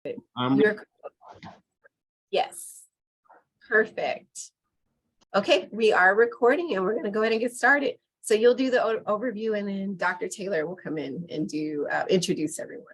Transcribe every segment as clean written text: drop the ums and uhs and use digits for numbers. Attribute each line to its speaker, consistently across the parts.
Speaker 1: You're, yes, perfect. Okay, we are recording and we're going to go ahead and get started. So you'll do the overview and then Dr. Taylor will come in and do introduce everyone.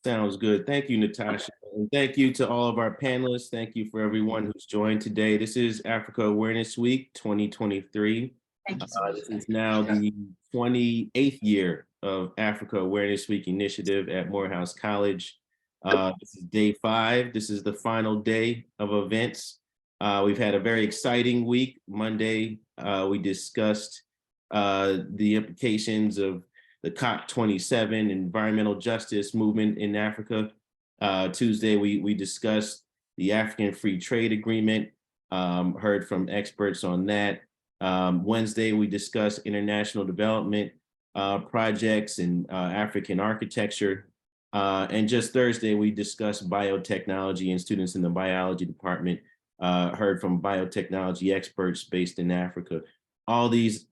Speaker 2: Sounds good. Thank you, Natasha. And thank you to all of our panelists. Thank you for everyone who's joined today. This is Africa Awareness Week 2023.
Speaker 1: Thank you so much.
Speaker 2: This is now the 28th year of Africa Awareness Week initiative at Morehouse College. This is day 5. This is the final day of events. We've had a very exciting week. Monday, we discussed the implications of the COP27 environmental justice movement in Africa. Tuesday, we discussed the African Free Trade Agreement, heard from experts on that. Wednesday, we discussed international development projects and African architecture. And just Thursday, we discussed biotechnology and students in the biology department heard from biotechnology experts based in Africa. All these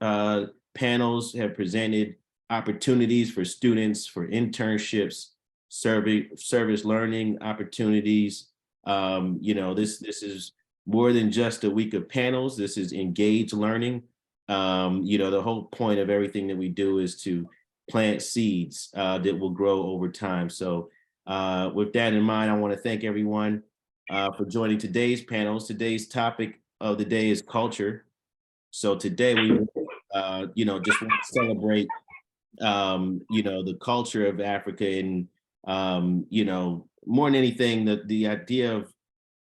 Speaker 2: panels have presented opportunities for students for internships, service learning opportunities. This is more than just a week of panels. This is engaged learning. The whole point of everything that we do is to plant seeds that will grow over time. So with that in mind, I want to thank everyone for joining today's panels. Today's topic of the day is culture. So today we, just want to celebrate, the culture of Africa and, more than anything, the idea of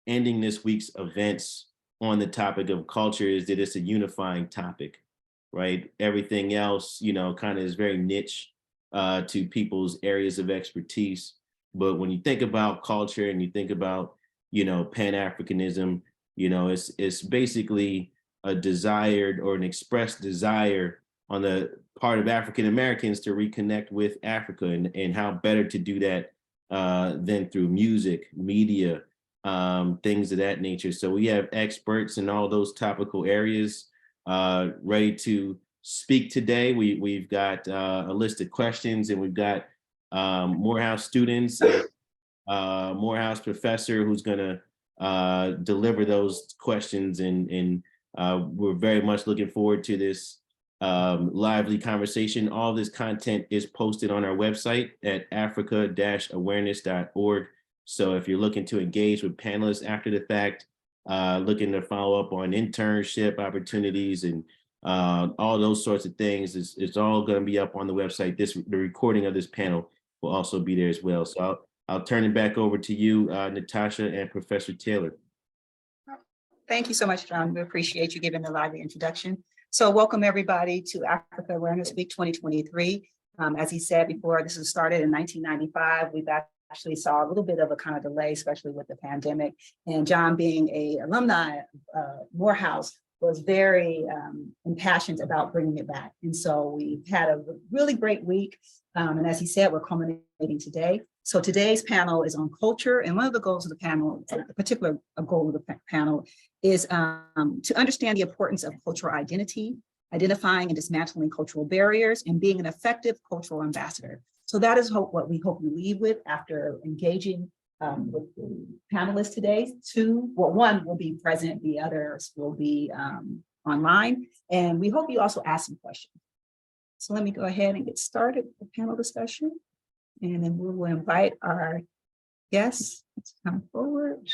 Speaker 2: ending this week's events on the topic of culture is that it's a unifying topic, right? Everything else, kind of is very niche to people's areas of expertise. But when you think about culture and you think about, Pan-Africanism, it's basically a desired or an expressed desire on the part of African Americans to reconnect with Africa, and how better to do that than through music, media, things of that nature. So we have experts in all those topical areas ready to speak today. We've got a list of questions, and we've got Morehouse students, and Morehouse professor who's gonna deliver those questions, and we're very much looking forward to this lively conversation. All this content is posted on our website at africa-awareness.org. So if you're looking to engage with panelists after the fact, looking to follow up on internship opportunities and all those sorts of things, it's all going to be up on the website. The recording of this panel will also be there as well. So I'll turn it back over to you, Natasha and Professor Taylor.
Speaker 3: Thank you so much, John. We appreciate you giving the lively introduction. So welcome everybody to Africa Awareness Week 2023. As he said before, this was started in 1995. We've actually saw a little bit of a kind of delay, especially with the pandemic. And John, being a alumni of Morehouse, was very impassioned about bringing it back. And so we've had a really great week. And as he said, we're culminating today. So today's panel is on culture. And one of the goals of the panel, a particular goal of the panel, is to understand the importance of cultural identity, identifying and dismantling cultural barriers, and being an effective cultural ambassador. So that is what we hope you leave with after engaging with the panelists today. One will be present, the others will be online. And we hope you also ask some questions. So let me go ahead and get started with the panel discussion. And then we will invite our guests to come forward.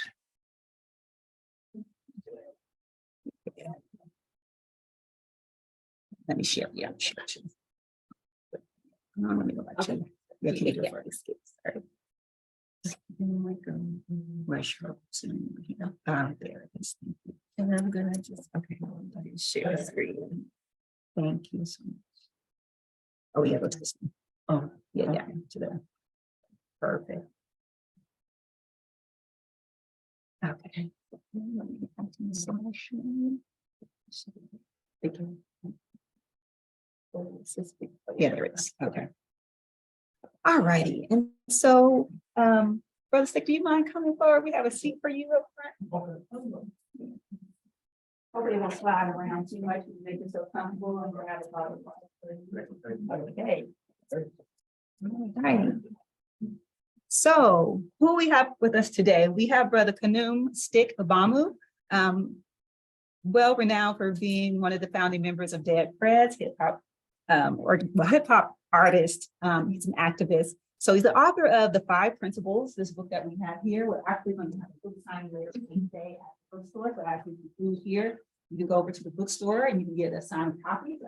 Speaker 3: Let me share. Yeah, share. No, let me go back to sorry. Where's your there it is. And I'm gonna just share the screen. Thank you so much. Oh, yeah, go to this one. Oh, yeah, to the perfect. Okay. Let me get back to the selection. Yeah, there it is. Okay. All righty. And so, Brother Stic, do you mind coming forward? We have a seat for you up front. Hopefully, won't slide around too much to make yourself comfortable and grab a lot of water. Okay. All right. So who we have with us today? We have Brother Khnum Stic Ibomu, well renowned for being one of the founding members of Dead Prez, hip hop artist. He's an activist. So he's the author of The 5 Principles, this book that we have here. We're actually going to have a book signing later today at the bookstore. So as we conclude here, you can go over to the bookstore and you can get a signed copy.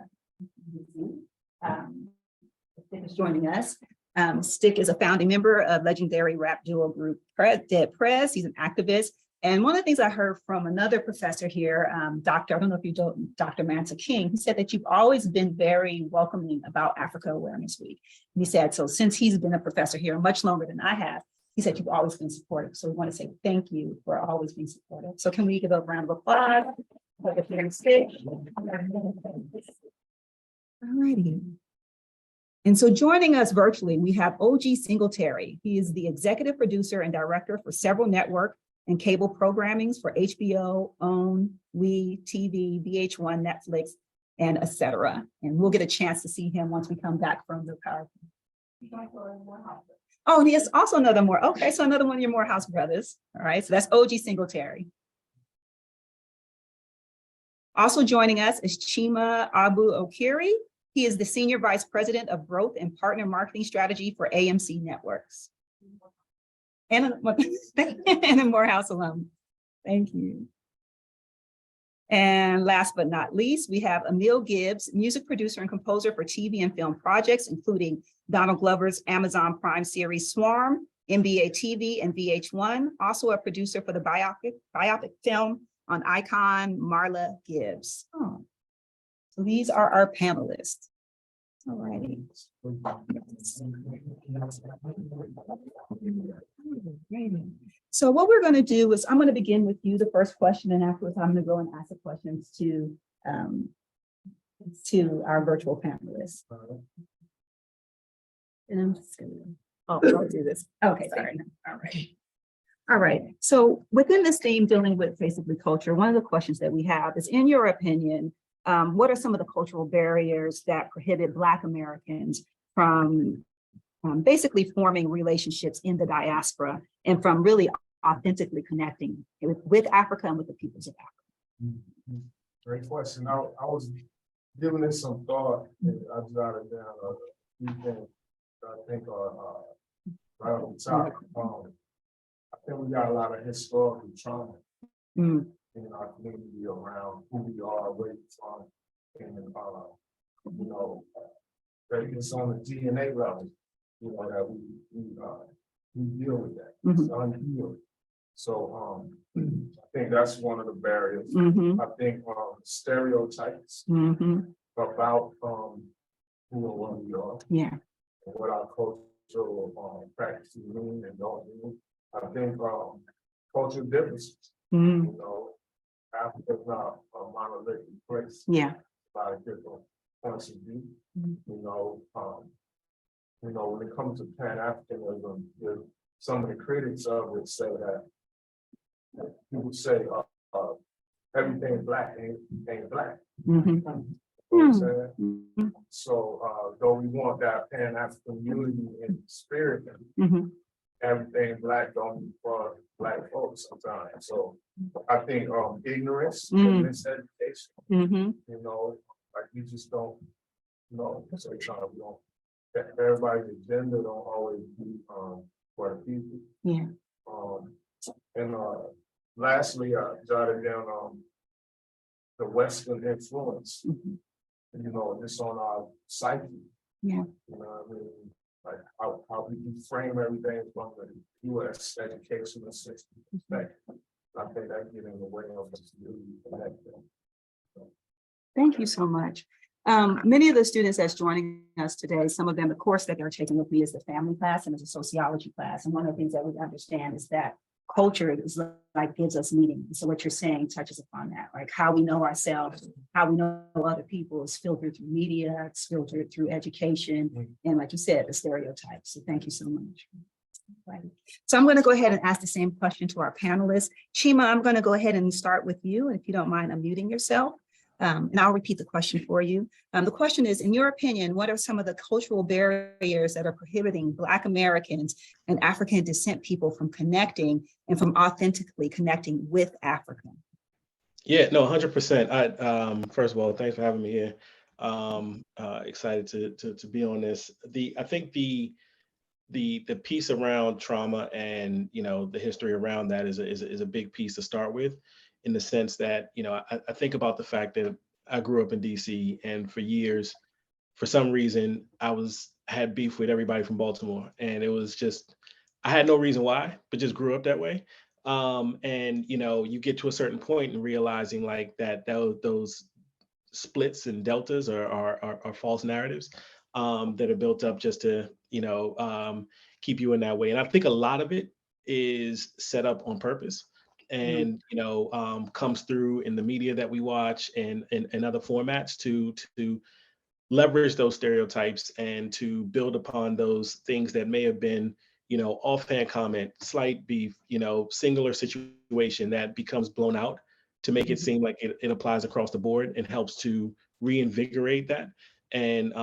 Speaker 3: Stic is joining us. Stic is a founding member of legendary rap duo group Dead Prez. He's an activist. And one of the things I heard from another professor here, I don't know if you know, Dr. Mansa King, he said that you've always been very welcoming about Africa Awareness Week. And he said, so since he's been a professor here much longer than I have, he said, you've always been supportive. So we want to say thank you for always being supportive. So can we give a round of applause? Alrighty. And so joining us virtually, we have Oji Singletary. He is the executive producer and director for several network and cable programmings for HBO, OWN, WE, TV, VH1, Netflix, and etc. And we'll get a chance to see him once we come back from the PowerPoint. Oh, and he is also another more. Okay, so another one of your Morehouse brothers. All right, so that's Oji Singletary. Also joining us is Chima Ogbuokiri. He is the Senior Vice President of Growth and Partner Marketing Strategy for AMC Networks. And a Morehouse alum. Thank you. And last but not least, we have Amil Gibbs, music producer and composer for TV and film projects, including Donald Glover's Amazon Prime series Swarm, NBA TV, and VH1. Also a producer for the biopic film on icon Marla Gibbs. Oh. So these are our panelists. All righty. So what we're going to do is I'm going to begin with you, the first question, and afterwards I'm going to go and ask the questions to our virtual panelists. And I'm just going to, I'll do this. Okay, sorry. All right. All right. So within this theme dealing with basically culture, one of the questions that we have is, in your opinion, what are some of the cultural barriers that prohibit Black Americans from basically forming relationships in the diaspora and from really authentically connecting with Africa and with the peoples of Africa?
Speaker 4: Great question. I was giving this some thought, and I jotted down a few things that I think are right on the top. I think we got a lot of historical trauma in our community around who we are, where we're from, and you know, that it's on the DNA level, you know, that we deal with that. It's unhealed. So I think that's one of the barriers. I think stereotypes about who and what we are, and what our cultural practices mean and don't mean. I think cultural differences. You know, Africa's not a monolithic place. By different points of view. You know, when it comes to Pan-Africanism, some of the critics of it say that people say everything Black ain't Black. You know what I'm saying? So though we want that Pan-African unity in spirit, everything Black don't be for Black folks sometimes. So I think ignorance and miseducation, you know, like you just don't know. Sometimes we don't, everybody's agenda don't always be for the people. And lastly, I jotted down the Western influence, you know, just on our psyche. You know what I mean? Like how we can frame everything from the U.S. educational system perspective. I think that get in the way of us really connecting.
Speaker 3: Thank you so much. Many of the students that's joining us today, some of them, the course that they're taking with me is the family class and it's a sociology class. And one of the things that we understand is that culture is like gives us meaning. So what you're saying touches upon that, like how we know ourselves, how we know other people is filtered through media, it's filtered through education, and like you said, the stereotypes. So thank you so much. Right. So I'm going to go ahead and ask the same question to our panelists. Chima, I'm going to go ahead and start with you, and if you don't mind unmuting yourself. And I'll repeat the question for you. The question is, in your opinion, what are some of the cultural barriers that are prohibiting Black Americans and African descent people from connecting and from authentically connecting with Africa?
Speaker 5: Yeah, no, 100%. First of all, thanks for having me here. Excited to be on this. I think the piece around trauma and the history around that is a big piece to start with, in the sense that I think about the fact that I grew up in DC, and for years, for some reason, had beef with everybody from Baltimore, and it was just, I had no reason why, but just grew up that way. And you get to a certain point and realizing like that those splits and deltas are false narratives that are built up just to keep you in that way. And I think a lot of it is set up on purpose, and comes through in the media that we watch and other formats to leverage those stereotypes and to build upon those things that may have been offhand comment, slight beef, singular situation that becomes blown out to make it seem like it applies across the board, and helps to reinvigorate that and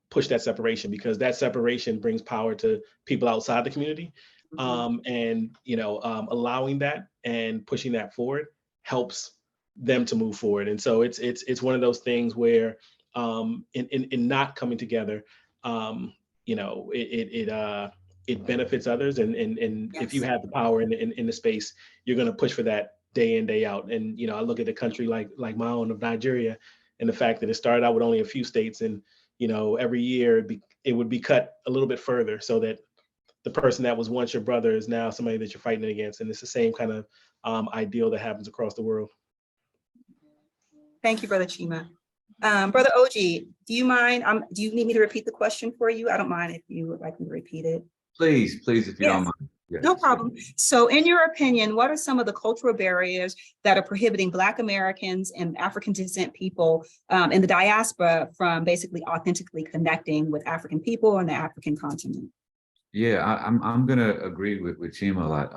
Speaker 5: push that separation, because that separation brings power to people outside the community. And allowing that and pushing that forward helps them to move forward. And so it's one of those things where in not coming together, it benefits others, and
Speaker 3: Yes.
Speaker 5: if you have the power in the space, you're going to push for that day in, day out. And I look at a country like my own of Nigeria, and the fact that it started out with only a few states, and every year it would be cut a little bit further, so that the person that was once your brother is now somebody that you're fighting against. And it's the same kind of ideal that happens across the world.
Speaker 3: Thank you, Brother Chima. Brother Oji, do you mind? Do you need me to repeat the question for you? I don't mind if you would like me to repeat it.
Speaker 6: Please, if you don't
Speaker 3: Yes.
Speaker 6: mind. Yes.
Speaker 3: No problem. So in your opinion, what are some of the cultural barriers that are prohibiting Black Americans and African descent people in the diaspora from basically authentically connecting with African people and the African continent?
Speaker 6: Yeah, I'm gonna agree with Chima a lot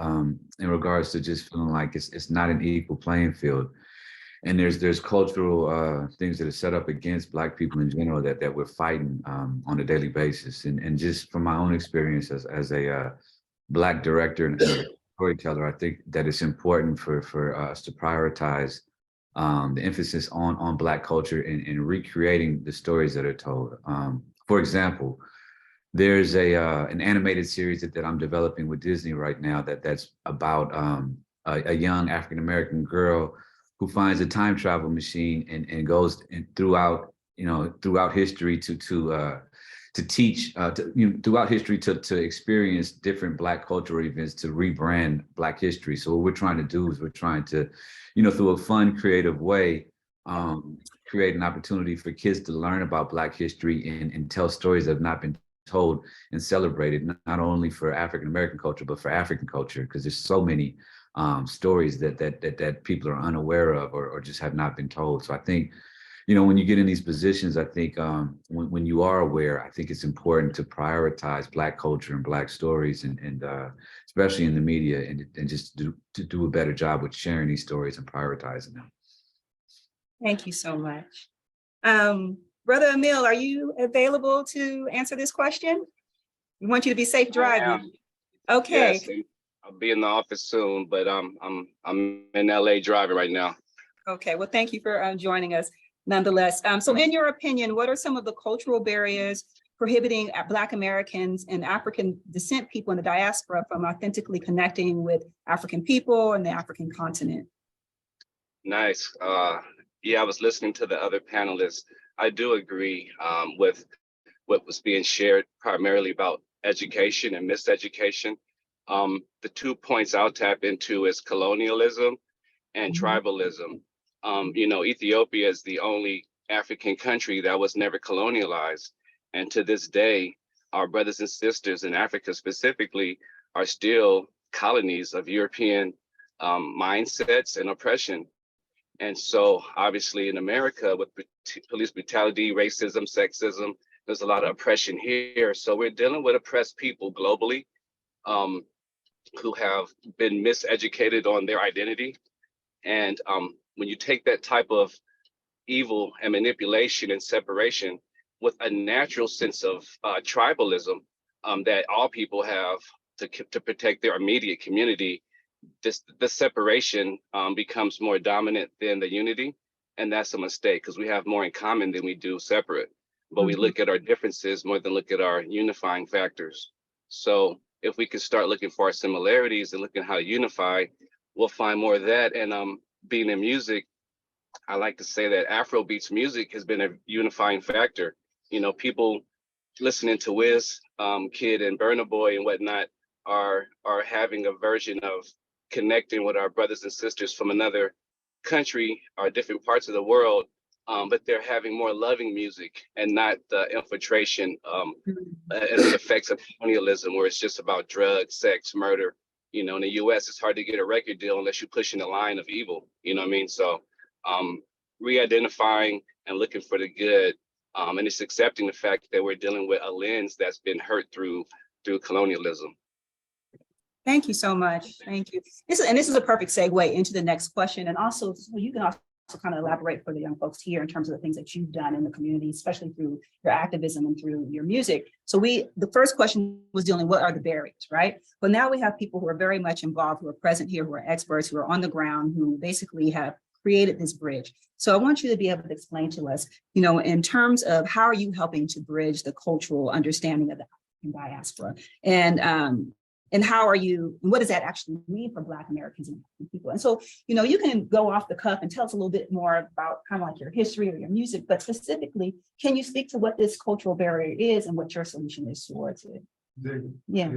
Speaker 6: in regards to just feeling like it's not an equal playing field. And there's cultural things that are set up against Black people in general that we're fighting on a daily basis. And just from my own experience as a Black director and a storyteller, I think that it's important for us to prioritize the emphasis on Black culture and recreating the stories that are told. For example, there's an animated series that I'm developing with Disney right now that's about a young African-American girl who finds a time travel machine and goes throughout history to teach throughout history to experience different Black cultural events, to rebrand Black history. So what we're trying to do is we're trying to, through a fun, creative way, create an opportunity for kids to learn about Black history and tell stories that have not been told and celebrated, not only for African-American culture, but for African culture, because there's so many stories that people are unaware of or just have not been told. So I think, when you get in these positions, I think when you are aware, I think it's important to prioritize Black culture and Black stories, and especially in the media, and just to do a better job with sharing these stories and prioritizing them.
Speaker 3: Thank you so much. Brother Amil, are you available to answer this question? We want you to be safe driving. Okay.
Speaker 7: Yes, I'll be in the office soon, but I'm in LA driving right now.
Speaker 3: Okay, well, thank you for joining us nonetheless. So in your opinion, what are some of the cultural barriers prohibiting Black Americans and African descent people in the diaspora from authentically connecting with African people and the African continent?
Speaker 7: Nice. Yeah, I was listening to the other panelists. I do agree with what was being shared, primarily about education and miseducation. The 2 points I'll tap into is colonialism and tribalism. Ethiopia is the only African country that was never colonialized. And to this day, our brothers and sisters in Africa specifically are still colonies of European mindsets and oppression. And so obviously in America, with police brutality, racism, sexism, there's a lot of oppression here. So we're dealing with oppressed people globally who have been miseducated on their identity. And when you take that type of evil and manipulation and separation with a natural sense of tribalism that all people have to protect their immediate community. The separation becomes more dominant than the unity. And that's a mistake because we have more in common than we do separate. But we look at our differences more than look at our unifying factors. So if we can start looking for our similarities and looking how to unify, we'll find more of that. And being in music, I like to say that Afrobeats music has been a unifying factor. You know, people listening to Wiz, Kid and Burna Boy and whatnot are having a version of connecting with our brothers and sisters from another country or different parts of the world, but they're having more loving music and not the infiltration and the effects of colonialism, where it's just about drugs, sex, murder. You know, in the US, it's hard to get a record deal unless you're pushing the line of evil. You know what I mean? So re-identifying and looking for the good, and it's accepting the fact that we're dealing with a lens that's been hurt through colonialism.
Speaker 3: Thank you so much. Thank you. This is a perfect segue into the next question. And also, so you can also kind of elaborate for the young folks here in terms of the things that you've done in the community, especially through your activism and through your music. So the first question was dealing, what are the barriers, right? But now we have people who are very much involved, who are present here, who are experts, who are on the ground, who basically have created this bridge. So I want you to be able to explain to us, you know, in terms of how are you helping to bridge the cultural understanding of the African diaspora, and how are you, what does that actually mean for Black Americans and people? And so, you know, you can go off the cuff and tell us a little bit more about kind of like your history or your music, but specifically, can you speak to what this cultural barrier is and what your solution is towards it? Yeah.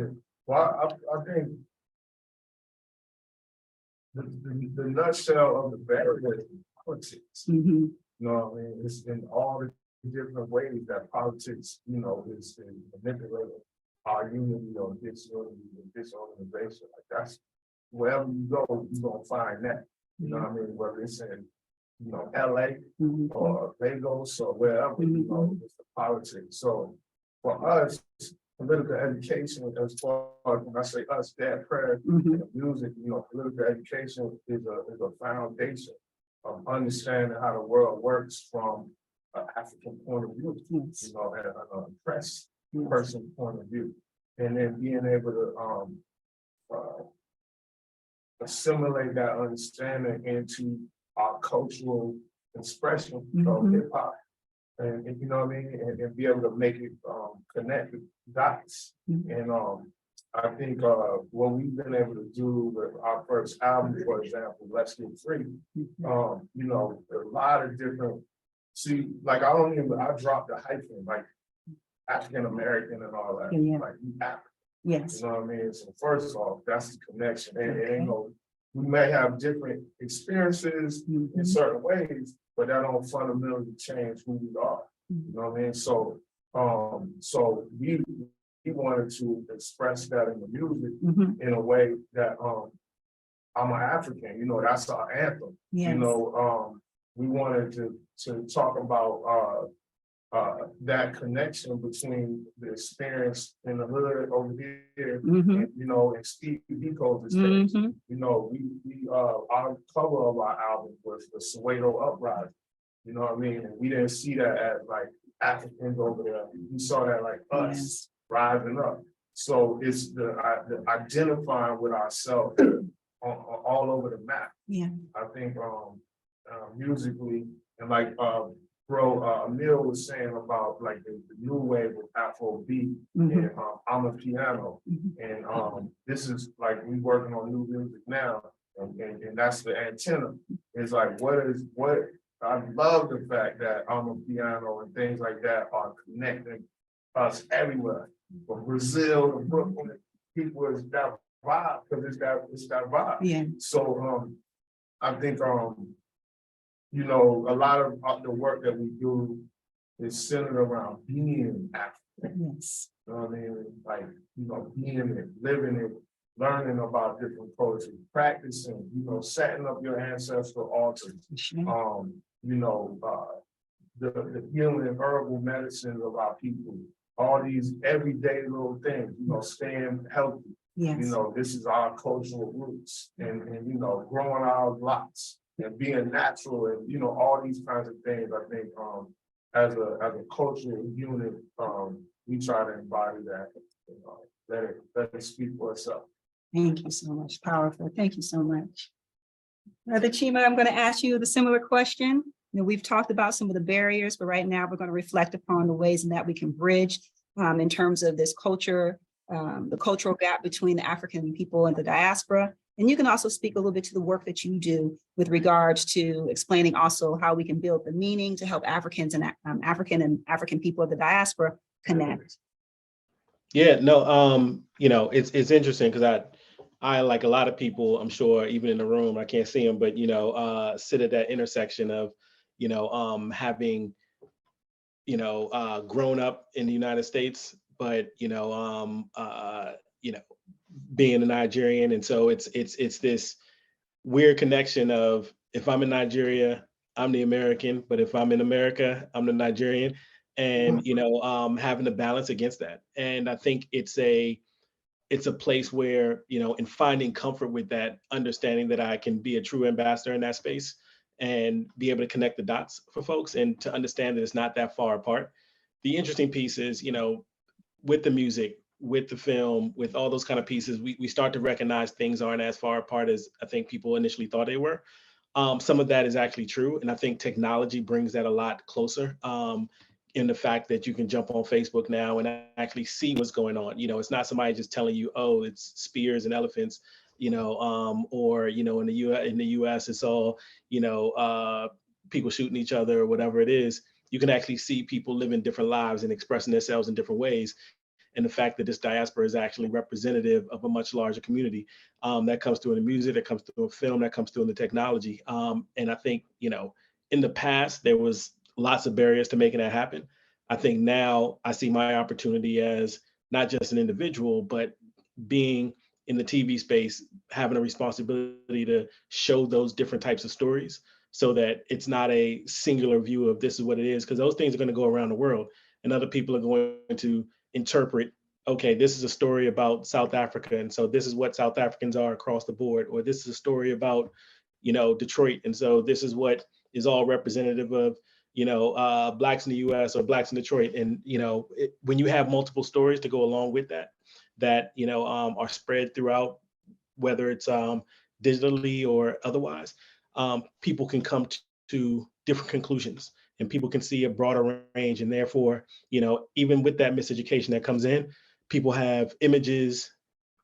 Speaker 4: Well, I think the nutshell of the barrier is politics. You know what I mean? It's in all the different ways that politics, you know, is manipulated our unity or disunity or disorganization. Like that's wherever you go, you're gonna find that. You know what I mean? Whether it's in, you know, LA or Lagos or wherever, you know, it's the politics. So for us, political education, as far as when I say us, Dad Prayer and music, you know, political education is a foundation of understanding how the world works from an African point of view, you know, and an oppressed person point of view, and then being able to assimilate that understanding into our cultural expression of hip hop, and you know what I mean, and be able to make it connect the dots. And I think what we've been able to do with our first album, for example, Let's Get Free, you know, a lot of different. See, like I dropped the hyphen, like African American and all that, like African.
Speaker 3: Yes.
Speaker 4: You know what I mean? So first off, that's the connection. And you know, we may have different experiences in certain ways, but that don't fundamentally change who we are. You know what I mean? So so we wanted to express that in the music in a way that I'm an African, you know, that's our anthem. You know, we wanted to talk about that connection between the experience in the hood over here, and, you know, and Steve Biko's experience. You know, we our cover of our album was the Soweto Uprising. You know what I mean? And we didn't see that as like Africans over there. We saw that like us rising up. So it's the identifying with ourselves all over the map. I think musically, and like Amil was saying about like the new wave of Afrobeat and Amapiano, and this is like we working on new music now, and that's the antenna. It's like what I love the fact that Amapiano and things like that are connecting us everywhere, from Brazil to Brooklyn. People is that vibe because it's that vibe. So I think you know, a lot of the work that we do is centered around being African. You know what I mean? Like, you know, being it, living it, learning about different cultures, practicing, you know, setting up your ancestral altars. You know, the healing and herbal medicines of our people, all these everyday little things, you know, staying healthy. You know, this is our cultural roots, and you know, growing our blocks. and being natural and, you know, all these kinds of things, I think, as a cultural unit, we try to embody that, you know, let it speak for itself.
Speaker 3: Thank you so much. Powerful. Thank you so much. Brother Chima, I'm going to ask you the similar question. You know, we've talked about some of the barriers, but right now we're going to reflect upon the ways in that we can bridge in terms of this culture, the cultural gap between the African people and the diaspora. And you can also speak a little bit to the work that you do with regards to explaining also how we can build the meaning to help Africans and African people of the diaspora connect.
Speaker 5: Yeah, no, you know, it's interesting because I like a lot of people, I'm sure, even in the room, I can't see them, but you know, sit at that intersection of, you know, having, you know, grown up in the United States, but you know, being a Nigerian, and so it's this weird connection of if I'm in Nigeria, I'm the American, but if I'm in America, I'm the Nigerian, and you know, having to balance against that. And I think it's a place where, you know, in finding comfort with that, understanding that I can be a true ambassador in that space and be able to connect the dots for folks and to understand that it's not that far apart. The interesting piece is, you know, with the music, with the film, with all those kind of pieces, we start to recognize things aren't as far apart as I think people initially thought they were. Some of that is actually true. And I think technology brings that a lot closer. In the fact that you can jump on Facebook now and actually see what's going on. You know, it's not somebody just telling you, oh, it's spears and elephants, you know, or, you know, in the US, it's all, you know, people shooting each other or whatever it is. You can actually see people living different lives and expressing themselves in different ways. And the fact that this diaspora is actually representative of a much larger community that comes through in the music, that comes through in film, that comes through in the technology. And I think, you know, in the past, there was lots of barriers to making that happen. I think now I see my opportunity as not just an individual, but being in the TV space, having a responsibility to show those different types of stories so that it's not a singular view of this is what it is, because those things are going to go around the world and other people are going to interpret, okay, this is a story about South Africa. And so this is what South Africans are across the board, or this is a story about, you know, Detroit. And so this is what is all representative of, you know, Blacks in the US or Blacks in Detroit. And, you know, when you have multiple stories to go along with that, you know, are spread throughout, whether it's digitally or otherwise, people can come to different conclusions and people can see a broader range. And therefore, you know, even with that miseducation that comes in, people have images,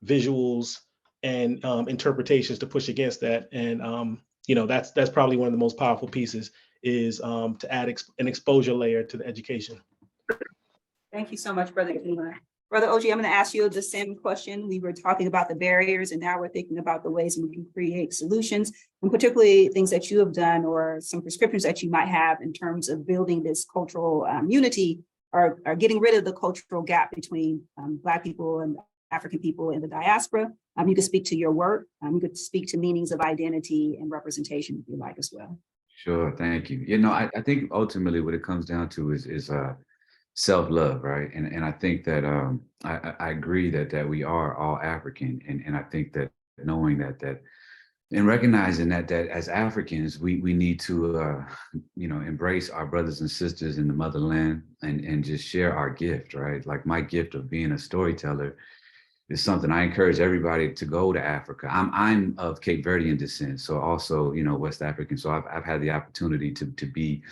Speaker 5: visuals, and interpretations to push against that. And, you know, that's probably one of the most powerful pieces is to add an exposure layer to the education.
Speaker 3: Thank you so much, Brother Chima. Brother Oji, I'm going to ask you the same question. We were talking about the barriers, and now we're thinking about the ways we can create solutions, and particularly things that you have done or some prescriptions that you might have in terms of building this cultural unity or getting rid of the cultural gap between Black people and African people in the diaspora. You could speak to your work. You could speak to meanings of identity and representation if you like as well.
Speaker 6: Sure, thank you. You know, I think ultimately what it comes down to is self-love, right? And I think that I agree that we are all African, and I think that knowing that and recognizing that as Africans we need to you know, embrace our brothers and sisters in the motherland and just share our gift, right? Like my gift of being a storyteller is something I encourage everybody to go to Africa. I'm of Cape Verdean descent, so also, you know, West African. So I've had the opportunity to be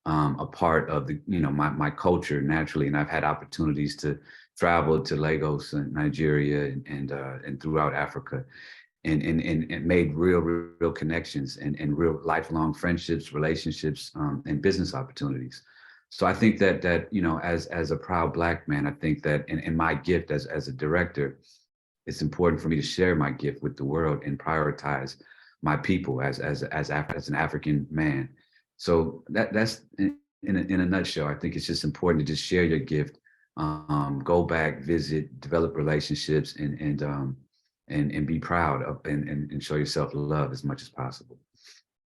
Speaker 6: a part of the, you know, my culture naturally, and I've had opportunities to travel to Lagos and Nigeria and throughout Africa, and made real connections and real lifelong friendships, relationships, and business opportunities. So I think that you know, as a proud Black man, I think that in my gift as a director, it's important for me to share my gift with the world and prioritize my people as an African man. So that's in a nutshell. I think it's just important to just share your gift, go back, visit, develop relationships, and be proud of and show yourself love as much as possible.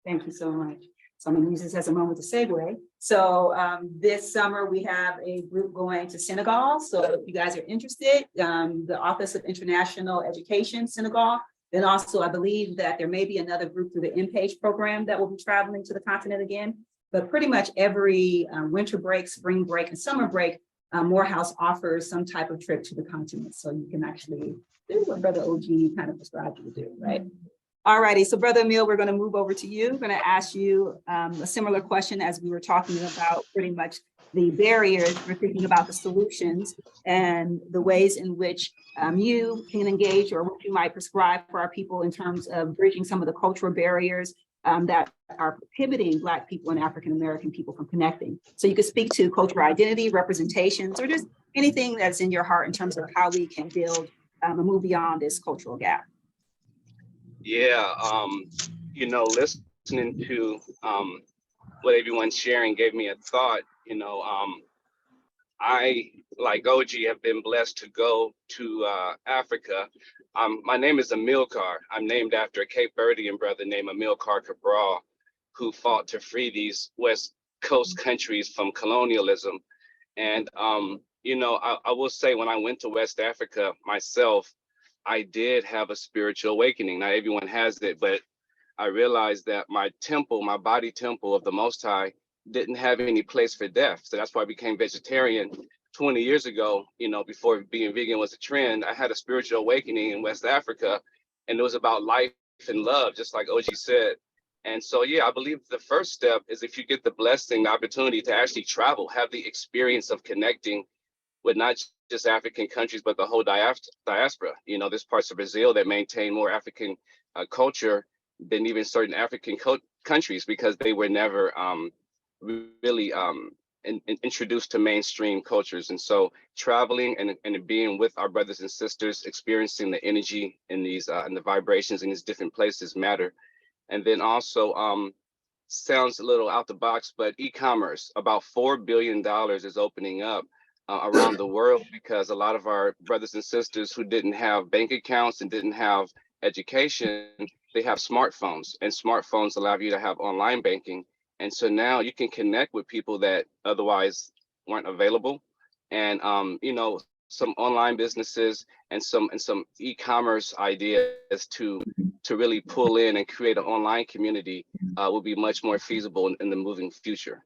Speaker 3: Thank you so much. So I'm going to use this as a moment to segue. So this summer we have a group going to Senegal. So if you guys are interested, the Office of International Education, Senegal, Then also, I believe that there may be another group through the MPage program that will be traveling to the continent again. But pretty much every winter break, spring break, and summer break, Morehouse offers some type of trip to the continent. So you can actually do what Brother Oji kind of described you to do, right? All righty, so Brother Amil, we're going to move over to you. We're going to ask you a similar question as we were talking about pretty much the barriers. We're thinking about the solutions and the ways in which you can engage or what you might prescribe for our people in terms of bridging some of the cultural barriers that are prohibiting Black people and African-American people from connecting. So you could speak to cultural identity, representations, or just anything that's in your heart in terms of how we can build and move beyond this cultural gap.
Speaker 7: Yeah, you know, listening to what everyone's sharing gave me a thought. You know, I, like Oji, have been blessed to go to Africa. My name is Amilcar. I'm named after a Cape Verdean brother named Amilcar Cabral, who fought to free these West Coast countries from colonialism. And, you know, I will say when I went to West Africa myself, I did have a spiritual awakening. Not everyone has it, but I realized that my temple, my body temple of the Most High, didn't have any place for death. So that's why I became vegetarian 20 years ago. You know, before being vegan was a trend, I had a spiritual awakening in West Africa, and it was about life and love, just like Oji said. And so, yeah, I believe the first step is if you get the blessing, the opportunity to actually travel, have the experience of connecting with not just African countries, but the whole diaspora. You know, there's parts of Brazil that maintain more African culture than even certain African countries because they were never really introduced to mainstream cultures. And so traveling and being with our brothers and sisters, experiencing the energy in these and the vibrations in these different places matter. And then also sounds a little out the box, but e-commerce, about $4 billion is opening up around the world because a lot of our brothers and sisters who didn't have bank accounts and didn't have education, they have smartphones, and smartphones allow you to have online banking. And so now you can connect with people that otherwise weren't available. And you know, some online businesses and some e-commerce ideas to really pull in and create an online community will be much more feasible in the moving future.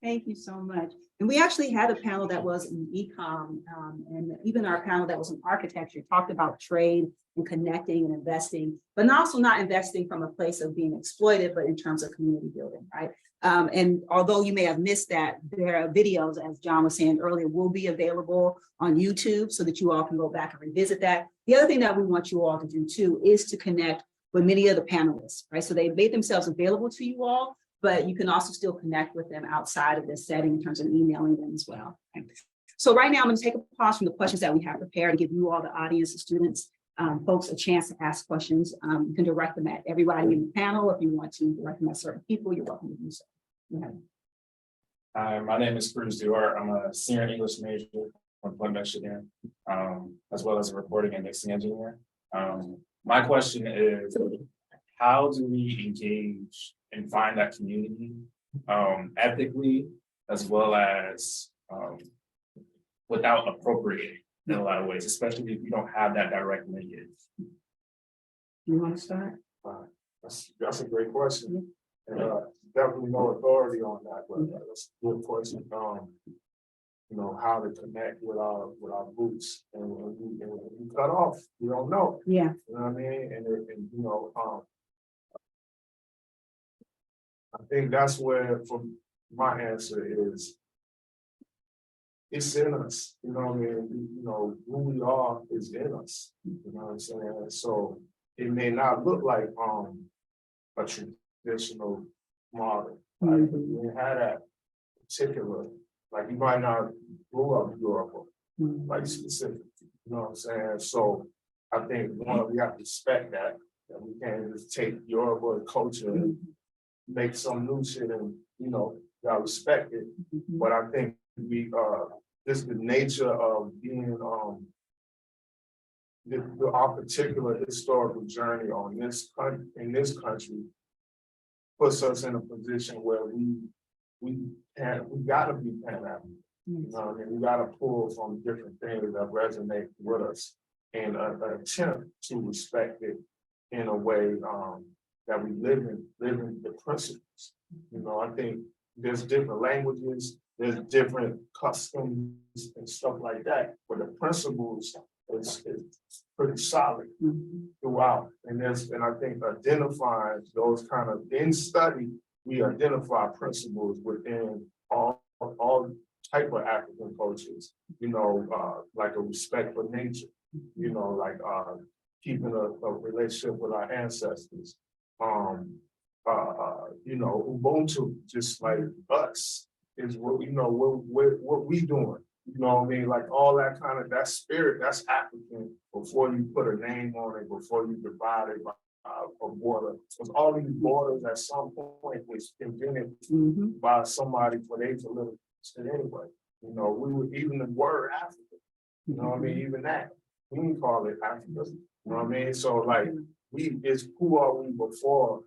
Speaker 3: Thank you so much. And we actually had a panel that was in e-com, and even our panel that was in architecture talked about trade and connecting and investing, but also not investing from a place of being exploited, but in terms of community building, right? And although you may have missed that, there are videos, as John was saying earlier, will be available on YouTube so that you all can go back and revisit that. The other thing that we want you all to do too is to connect with many of the panelists, right? So they made themselves available to you all, but you can also still connect with them outside of this setting in terms of emailing them as well. Okay. So right now I'm going to take a pause from the questions that we have prepared to give you all, the audience, the students, folks, a chance to ask questions. You can direct them at everybody in the panel. If you want to direct them at certain people, you're welcome to do so.
Speaker 8: Hi, my name is Cruz Duarte. I'm a senior English major from Flint, Michigan, as well as a reporting and mixing engineer. My question is, how do we engage and find that community ethically, as well as without appropriating in a lot of ways, especially if you don't have that direct linkage?
Speaker 3: You want to start?
Speaker 4: That's a great question. And definitely no authority on that, but that's a good question. You know, how to connect with our roots, and when we cut off, you don't know.
Speaker 3: Yeah.
Speaker 4: You know what I mean? And you know, I think that's where, from my answer is, it's in us. You know what I mean? You know, who we are is in us. You know what I'm saying? So it may not look like a traditional model. Like we had that particular, like you might not grow up in Europe, like specific. You know what I'm saying? So I think one, we have to respect that we can't just take Yoruba culture and make some new shit and, you know, gotta respect it. But I think we just the nature of being our particular historical journey on this in this country puts us in a position where we gotta be Pan-African. You know what I mean? We gotta pull from different things that resonate with us. and an attempt to respect it in a way that we live in the principles. You know, I think there's different languages, there's different customs and stuff like that, but the principles is pretty solid throughout. And I think identifying those kind of, in study, we identify principles within all type of African cultures, you know, like a respect for nature, you know, like keeping a relationship with our ancestors. You know, Ubuntu, just like us, is what, you know, what we doing. You know what I mean? Like all that kind of, that spirit, that's African before you put a name on it, before you divide it by a border. Because all these borders at some point was invented by somebody for they to live anyway. You know, we were even the word Africa. You know what I mean? Even that. We didn't call it Africa. You know what I mean? So like it's who are we before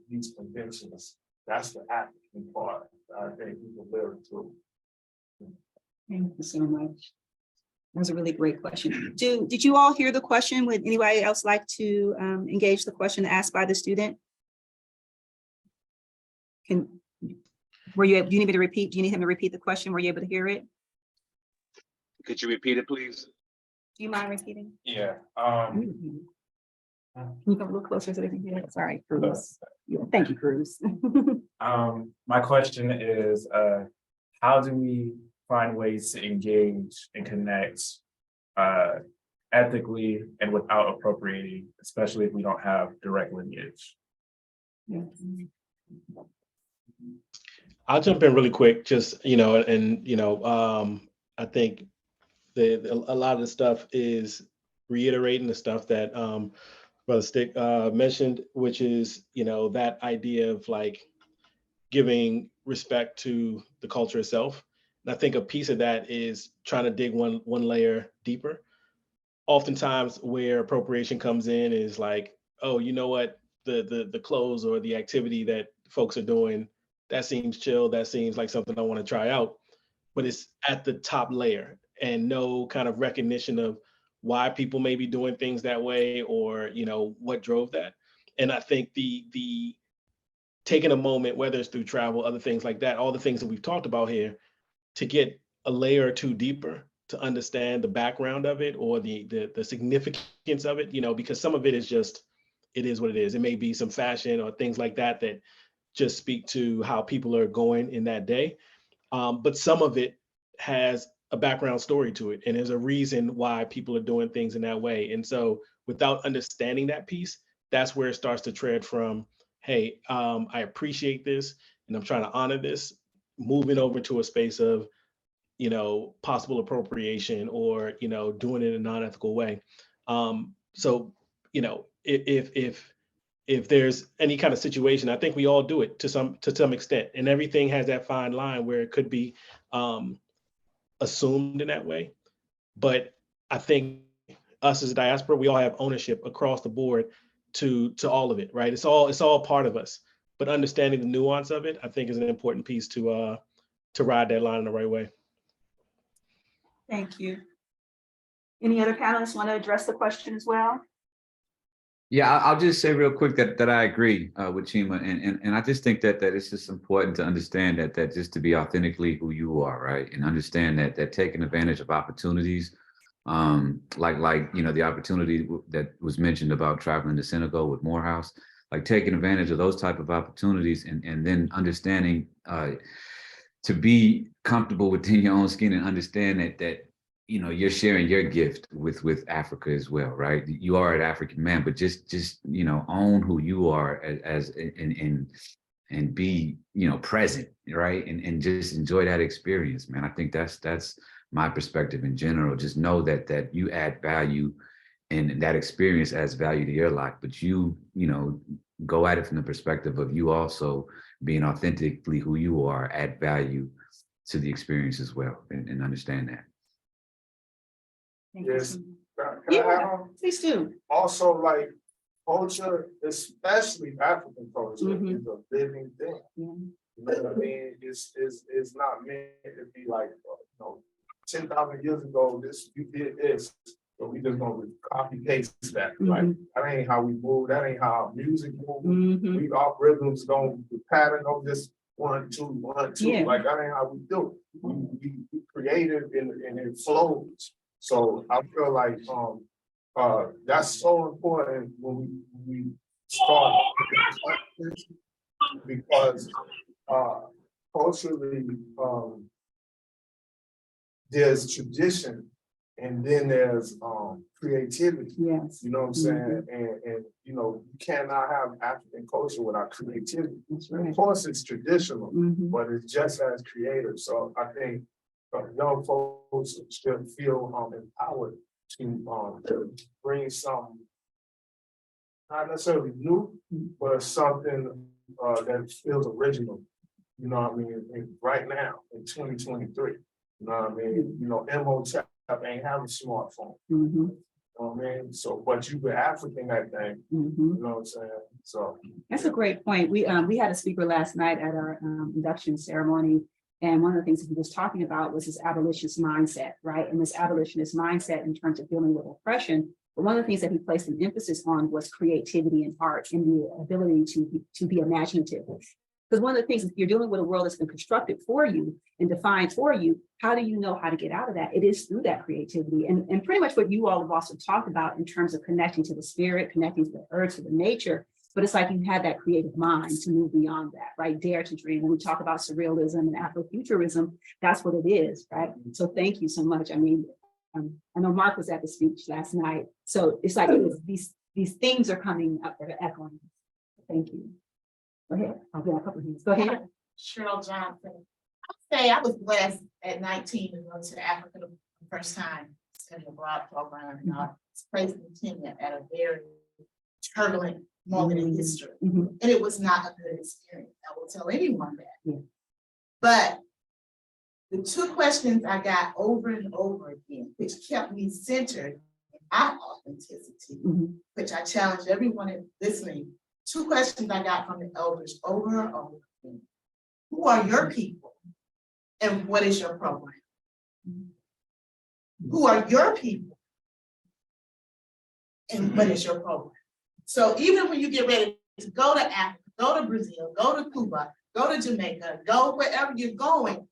Speaker 4: these conventions? That's the African part that I think we can live through.
Speaker 3: Thank you so much. That was a really great question. Did you all hear the question? Would anybody else like to engage the question asked by the student? Do you need me to repeat? Do you need him to repeat the question? Were you able to hear it?
Speaker 7: Could you repeat it, please?
Speaker 3: Do you mind repeating?
Speaker 8: Yeah.
Speaker 3: Can you come a little closer so they can hear it? Sorry, Cruz. Yeah, thank you, Cruz.
Speaker 8: My question is, how do we find ways to engage and connect ethically and without appropriating, especially if we don't have direct lineage?
Speaker 5: I'll jump in really quick, just, you know, and, you know, I think a lot of the stuff is reiterating the stuff that Brother Stic mentioned, which is, you know, that idea of like giving respect to the culture itself. And I think a piece of that is trying to dig one layer deeper. Oftentimes where appropriation comes in is like, oh, you know what, the clothes or the activity that folks are doing, that seems chill, that seems like something I want to try out, but it's at the top layer and no kind of recognition of why people may be doing things that way, or, you know, what drove that. And I think the taking a moment, whether it's through travel, other things like that, all the things that we've talked about here, to get a layer or two deeper to understand the background of it or the significance of it, you know, because some of it is just, it is what it is. It may be some fashion or things like that that just speak to how people are going in that day. But some of it has a background story to it. And there's a reason why people are doing things in that way. And so without understanding that piece, that's where it starts to tread from, hey, I appreciate this and I'm trying to honor this, moving over to a space of, you know, possible appropriation or, you know, doing it in a non-ethical way. So, you know, if there's any kind of situation, I think we all do it to some extent, and everything has that fine line where it could be assumed in that way. But I think us as a diaspora, we all have ownership across the board to all of it, right? It's all part of us. But understanding the nuance of it, I think, is an important piece to ride that line in the right way.
Speaker 3: Thank you. Any other panelists want to address the question as well?
Speaker 6: Yeah, I'll just say real quick that I agree with Chima, and I just think that it's just important to understand that just to be authentically who you are, right, and understand that taking advantage of opportunities, like you know, the opportunity that was mentioned about traveling to Senegal with Morehouse, like taking advantage of those type of opportunities, and then understanding to be comfortable within your own skin and understand that you know, you're sharing your gift with Africa as well, right? You are an African man, but just you know, own who you are as and be, you know, present, right? And just enjoy that experience, man. I think that's my perspective in general. Just know that you add value, and that experience adds value to your life. But you know, go at it from the perspective of you also being authentically who you are, add value to the experience as well, and understand that.
Speaker 3: Thank
Speaker 4: Yes.
Speaker 3: you.
Speaker 4: Can I add
Speaker 3: Yeah,
Speaker 4: on?
Speaker 3: please do.
Speaker 4: Also, like culture, especially African culture,
Speaker 3: Mhm.
Speaker 4: is a living thing. You know what I mean? It's not meant to be like, you know, 10,000 years ago, you did this. So we just gonna copy paste that, like, that ain't how we move, that ain't how our music move. We, our rhythms don't, the pattern of this 1, 2, 1, 2,
Speaker 3: Yeah.
Speaker 4: like, that ain't how we do it. We creative and it flows. So I feel like, that's so important when we start, because, culturally, there's tradition and then there's creativity.
Speaker 3: Yes.
Speaker 4: You know what I'm saying? And you know, you cannot have African culture without creativity.
Speaker 3: That's right.
Speaker 4: Of course, it's traditional,
Speaker 3: Mhm.
Speaker 4: but it's just as creative. So I think young folks should feel empowered to bring something not necessarily new, but something that feels original. You know what I mean? Right now in 2023. You know what I mean? You know, MHOTEP ain't have a smartphone.
Speaker 3: Mhm.
Speaker 4: You know what I mean? So, but you were African that thing.
Speaker 3: Mhm.
Speaker 4: You know what I'm saying? So
Speaker 3: That's a great point. We had a speaker last night at our induction ceremony. And one of the things that he was talking about was his abolitionist mindset, right? And this abolitionist mindset in terms of dealing with oppression. But one of the things that he placed an emphasis on was creativity and art and the ability to be imaginative. Because one of the things, if you're dealing with a world that's been constructed for you and defined for you, how do you know how to get out of that? It is through that creativity. And pretty much what you all have also talked about in terms of connecting to the spirit, connecting to the earth, to the nature. But it's like you had that creative mind to move beyond that, right? Dare to dream. When we talk about surrealism and Afrofuturism, that's what it is, right? So thank you so much. I mean, I know Mark was at the speech last night. So it's like these things are coming up that are echoing. Thank you. Go ahead. I'll get a couple of things. Go ahead.
Speaker 9: Cheryl Johnson. I'll say I was blessed at 19 to go to Africa the first time, study abroad program, and I was placed in Kenya at a very turbulent moment in history. And it was not a good experience. I will tell anyone that.
Speaker 3: Yeah.
Speaker 9: But the two questions I got over and over again, which kept me centered in my authenticity, which I challenge everyone listening. Two questions I got from the elders over and over again. Who are your people? And what is your program? Who are your people? And what is your program? So even when you get ready to go to Africa, go to Brazil, go to Cuba, go to Jamaica, go wherever you're going,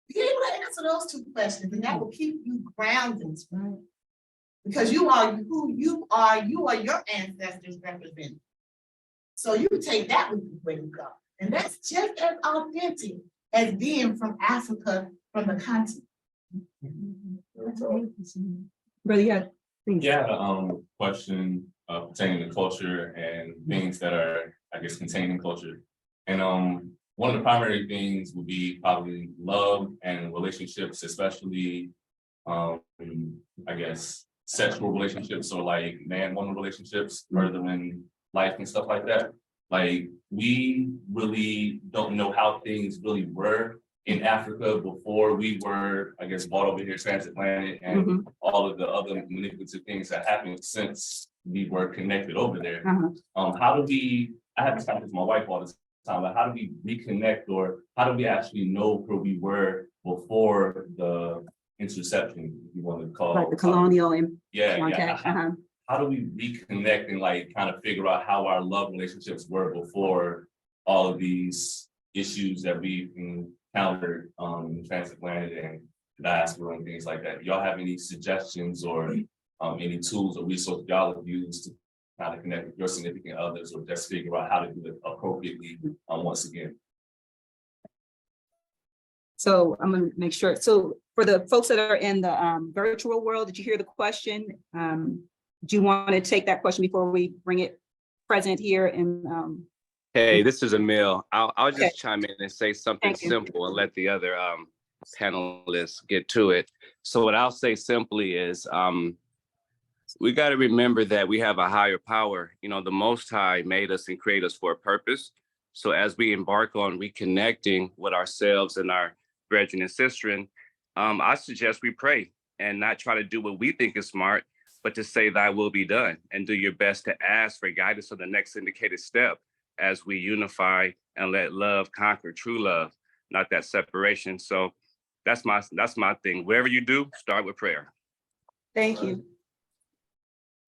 Speaker 9: you're able to answer those two questions, and that will keep you grounded. Right? Because you are who you are your ancestors represent. So you take that with you where you go. And that's just as authentic as being from Africa, from the continent.
Speaker 3: Brother, yeah, please.
Speaker 10: Yeah, question pertaining to culture and things that are, I guess, contained in culture. And one of the primary things would be probably love and relationships, especially, I guess, sexual relationships or like man-woman relationships, further in life and stuff like that. Like, we really don't know how things really were in Africa before we were, I guess, brought over here transatlantic and all of the other manipulative things that happened since we were connected over there. How do we, I have this conversation with my wife all the time, like how do we reconnect, or how do we actually know where we were before the interception, if you want to call it?
Speaker 3: Like the colonial
Speaker 10: contact. How do we reconnect and like kind of figure out how our love relationships were before all of these issues that we've encountered transatlantic and diaspora and things like that? Y'all have any suggestions or any tools or resources y'all have used to kind of connect with your significant others, or just figure out how to do it appropriately once again?
Speaker 3: So I'm gonna make sure. So for the folks that are in the virtual world, did you hear the question? Do you want to take that question before we bring it present here? And
Speaker 7: hey, this is Amil. I'll just chime in and say something
Speaker 3: Thank you.
Speaker 7: simple and let the other panelists get to it. So what I'll say simply is we got to remember that we have a higher power. You know, the Most High made us and created us for a purpose. So as we embark on reconnecting with ourselves and our brethren and sistren, I suggest we pray and not try to do what we think is smart, but to say thy will be done, and do your best to ask for guidance on the next indicated step as we unify and let love conquer true love, not that separation. So that's my thing. Whatever you do, start with prayer.
Speaker 3: thank you.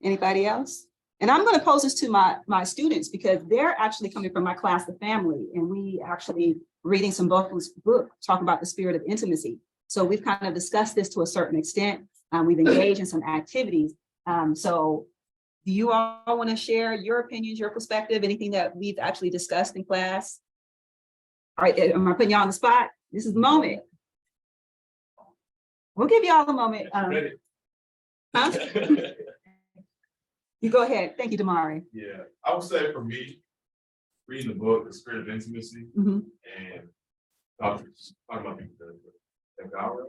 Speaker 3: Anybody else? And I'm going to pose this to my students because they're actually coming from my class, The Family, and we actually reading some books talking about the spirit of intimacy. So we've kind of discussed this to a certain extent. We've engaged in some activities. So do you all want to share your opinions, your perspective, anything that we've actually discussed in class? All right, am I putting y'all on the spot? This is the moment. We'll give y'all a moment. Huh? You go ahead. Thank you, Damari.
Speaker 10: Yeah, I would say for me, reading the book, The Spirit of Intimacy,
Speaker 3: Mhm.
Speaker 10: and talking about the Gara,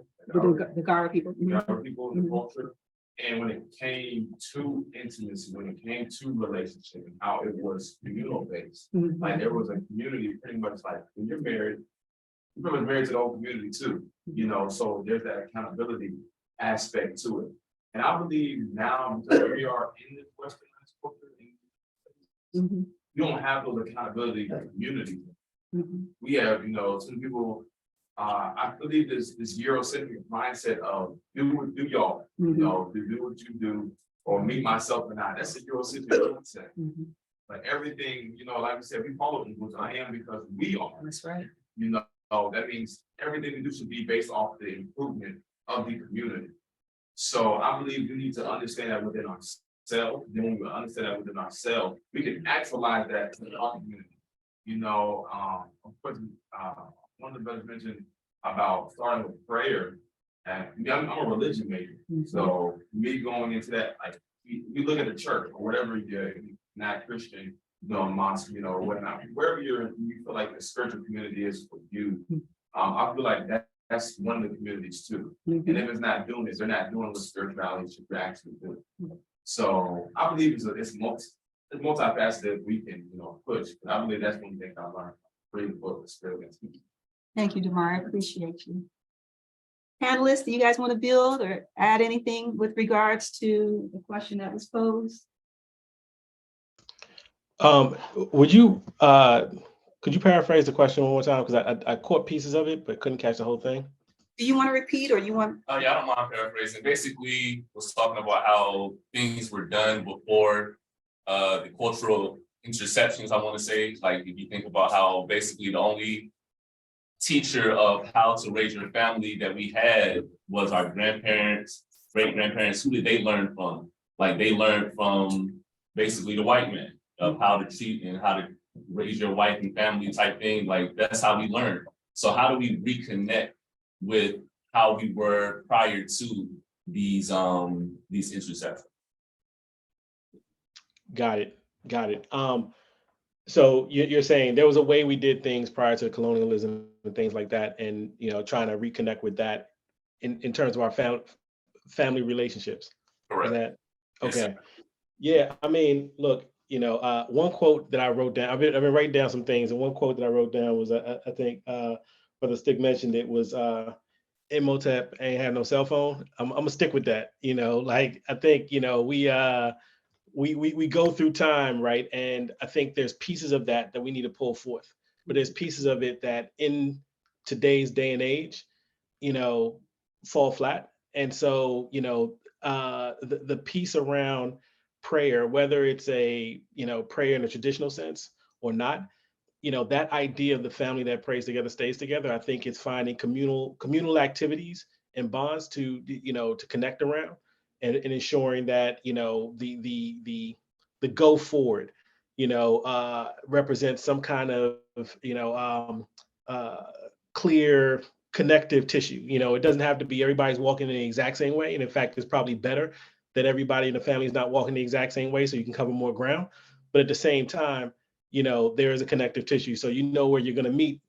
Speaker 3: The Gara people. Mhm.
Speaker 10: Gara people in the
Speaker 3: Mhm.
Speaker 10: culture. And when it came to intimacy, when it came to relationship and how it was communal based,
Speaker 3: Mhm.
Speaker 10: like there was a community pretty much like when you're married, you're pretty much married to the whole community too, you know, so there's that accountability aspect to it. And I believe now because we are in this westernized culture,
Speaker 3: Mhm.
Speaker 10: you don't have those accountability communities.
Speaker 3: Mhm.
Speaker 10: We have, you know, some people, I believe this Eurocentric mindset of do y'all, you know, do what you do, or me, myself, and I. That's a Eurocentric mindset.
Speaker 3: Mhm.
Speaker 10: Like everything, you know, like we said, we follow people. I am because we are.
Speaker 3: That's right.
Speaker 10: You know, that means everything we do should be based off the improvement of the community. So I believe we need to understand that within ourselves. Then when we understand that within ourselves, we can actualize that in our community. You know, of course, one of the brothers mentioned about starting with prayer. And I'm a religion major. So me going into that, like we look at the church or whatever you're not Christian, you know, mosque, you know, or whatnot, wherever you feel like the spiritual community is for you. I feel like that's one of the communities too. And if it's not doing this, they're not doing what spirituality should actually do. So I believe it's multifaceted we can, you know, push. But I believe that's one thing I learned reading the book, The Spirit of Intimacy.
Speaker 3: Thank you, Damari. I appreciate you. Panelists, do you guys want to build or add anything with regards to the question that was posed?
Speaker 5: Would you could you paraphrase the question one more time? Because I caught pieces of it, but couldn't catch the whole thing.
Speaker 3: Do you want to repeat or you want?
Speaker 10: Yeah, I don't mind paraphrasing. Basically, was talking about how things were done before the cultural interceptions. I want to say, like if you think about how basically the only teacher of how to raise your family that we had was our grandparents, great grandparents. Who did they learn from? Like they learned from basically the white man of how to treat and how to raise your wife and family type thing. Like that's how we learned. So how do we reconnect with how we were prior to these interceptions?
Speaker 5: Got it. So you're saying there was a way we did things prior to colonialism and things like that, and you know, trying to reconnect with that in terms of our family relationships.
Speaker 10: Correct.
Speaker 5: Is that okay?
Speaker 10: Yes,
Speaker 5: Yeah, I mean, look, you know, one quote that I wrote down. I've been writing down some things, and one quote that I wrote down was I think Brother Stic mentioned it was Imhotep ain't have no cell phone. I'm gonna stick with that. You know, like I think you know we go through time, right? And I think there's pieces of that we need to pull forth, but there's pieces of it that in today's day and age, you know, fall flat. And so, you know, the piece around prayer, whether it's a, you know, prayer in a traditional sense or not, you know, that idea of the family that prays together stays together. I think it's finding communal activities and bonds to, you know, to connect around and ensuring that, you know, the go forward, you know, represents some kind of, you know, clear connective tissue. You know, it doesn't have to be everybody's walking in the exact same way. And in fact, it's probably better that everybody in the family is not walking the exact same way so you can cover more ground. But at the same time, you know, there is a connective tissue. So you know where you're going to meet,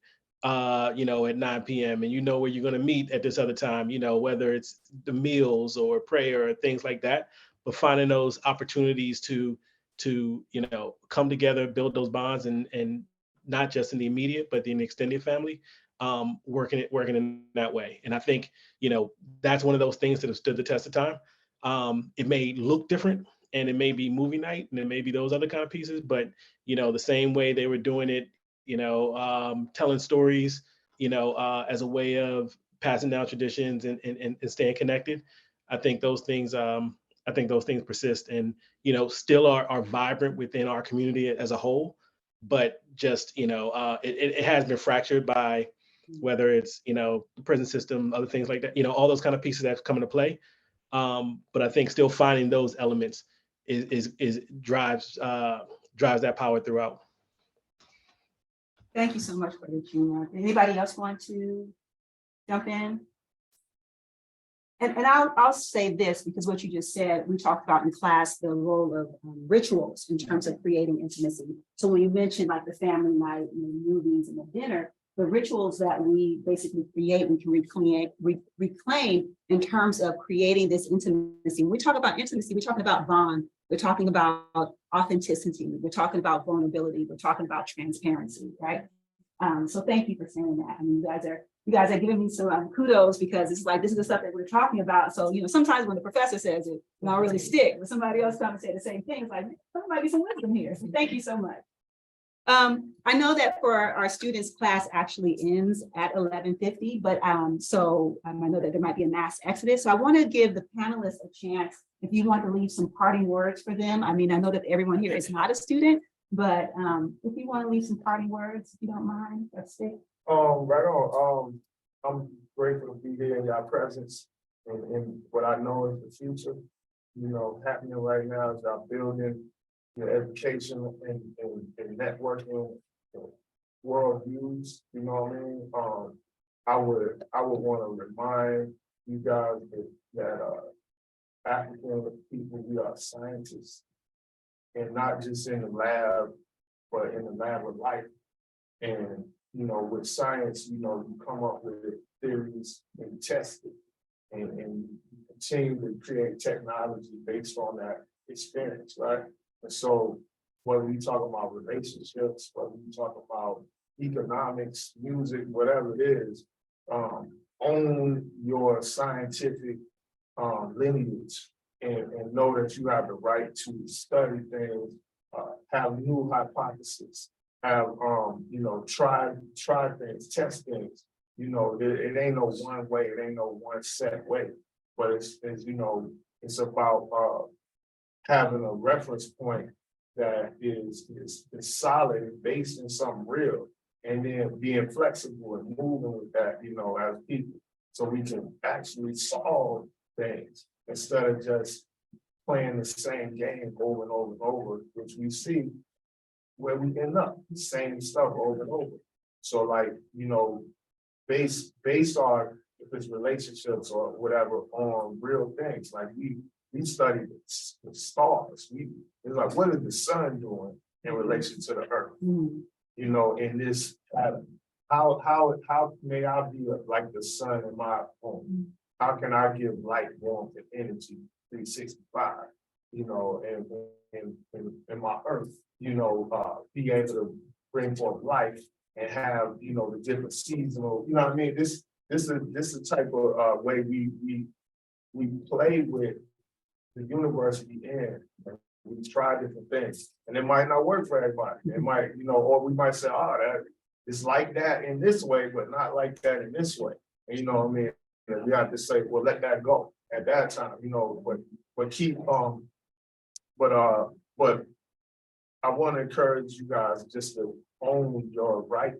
Speaker 5: you know, at 9 p.m. and you know where you're going to meet at this other time, you know, whether it's the meals or prayer or things like that, but finding those opportunities to, you know, come together, build those bonds and not just in the immediate, but in the extended family, working in that way. And I think, you know, that's one of those things that have stood the test of time. It may look different and it may be movie night and it may be those other kind of pieces, but, you know, the same way they were doing it, you know, telling stories, you know, as a way of passing down traditions and staying connected. I think those things I think those things persist and, still are vibrant within our community as a whole, but just, it has been fractured by whether it's, the prison system, other things like that, all those kind of pieces that come into play. But I think still finding those elements is drives that power throughout.
Speaker 3: Thank you so much for the Gina. Anybody else want to jump in? And I'll say this, because what you just said, we talked about in class, the role of rituals in terms of creating intimacy. So when you mentioned like the family night and the movies and the dinner, the rituals that we basically create, we can reclaim in terms of creating this intimacy. When we talk about intimacy, we're talking about bond, we're talking about authenticity, we're talking about vulnerability, we're talking about transparency, right? So thank you for saying that. I mean, you guys are giving me some kudos, because it's like, this is the stuff that we're talking about. So, sometimes when the professor says it, I'll really stick. When somebody else comes and say the same thing, it's like, there might be some wisdom here. So thank you so much. I know that for our students, class actually ends at 11:50, but I know that there might be a mass exodus. So I want to give the panelists a chance, if you want to leave some parting words for them. I mean, I know that everyone here is not a student, but if you want to leave some parting words, if you don't mind, that's it.
Speaker 4: Right on. I'm grateful to be here in your presence and what I know is the future. Happening right now is our building your education and networking world views. You know what I mean? I would want to remind you guys that African people, we are scientists, and not just in the lab, but in the lab of life. And with science, you come up with theories and test it, and continue to create technology based on that experience, right? And so whether you talk about relationships, whether you talk about economics, music, whatever it is, own your scientific lineage and know that you have the right to study things, have new hypotheses, have try things, test things. It ain't no one way, it ain't no one set way, but it's about having a reference point that is solid and based in something real, and then being flexible and moving with that, as people, so we can actually solve things instead of just playing the same game over and over and over, which we see where we end up, the same stuff over and over. So based on, if it's relationships or whatever, on real things, like we study the stars. It's like, what is the sun doing in relation to the earth? In this pattern. How may I be like the sun in my home? How can I give light, warmth, and energy 365? And my earth, be able to bring forth life and have, the different seasonal, what I mean? This is the type of way we play with the universe we in. We try different things, and it might not work for everybody. It might, or we might say, it's like that in this way, but not like that in this way. And you know what I mean? And we have to say, well, let that go at that time, but keep, but I want to encourage you guys just to own your right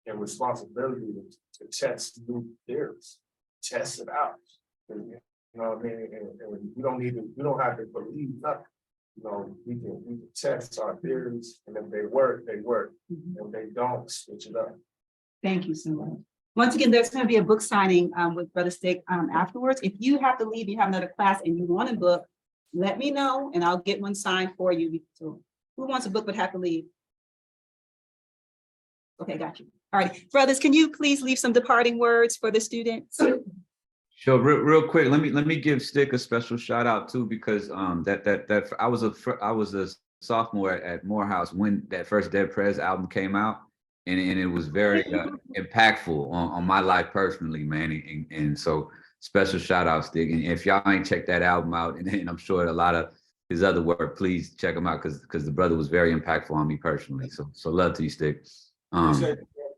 Speaker 4: and responsibility to test new theories, test it out. You know what I mean? And we don't have to believe nothing. We can test our theories, and if they work, they work. And if they don't, switch it up.
Speaker 3: Thank you so much. Once again, there's going to be a book signing with Brother Stic afterwards. If you have to leave, you have another class and you want a book, let me know and I'll get one signed for you. So who wants a book but have to leave? Okay, got you. All right, brothers, can you please leave some departing words for the students?
Speaker 6: Sure, real quick. Let me give Stic a special shout out too, because I was a sophomore at Morehouse when that first Dead Prez album came out, and it was very impactful on my life personally, man. And so special shout out, Stic. And if y'all ain't checked that album out, and I'm sure a lot of his other work, please check him out because the brother was very impactful on me personally. So love to you, Stic.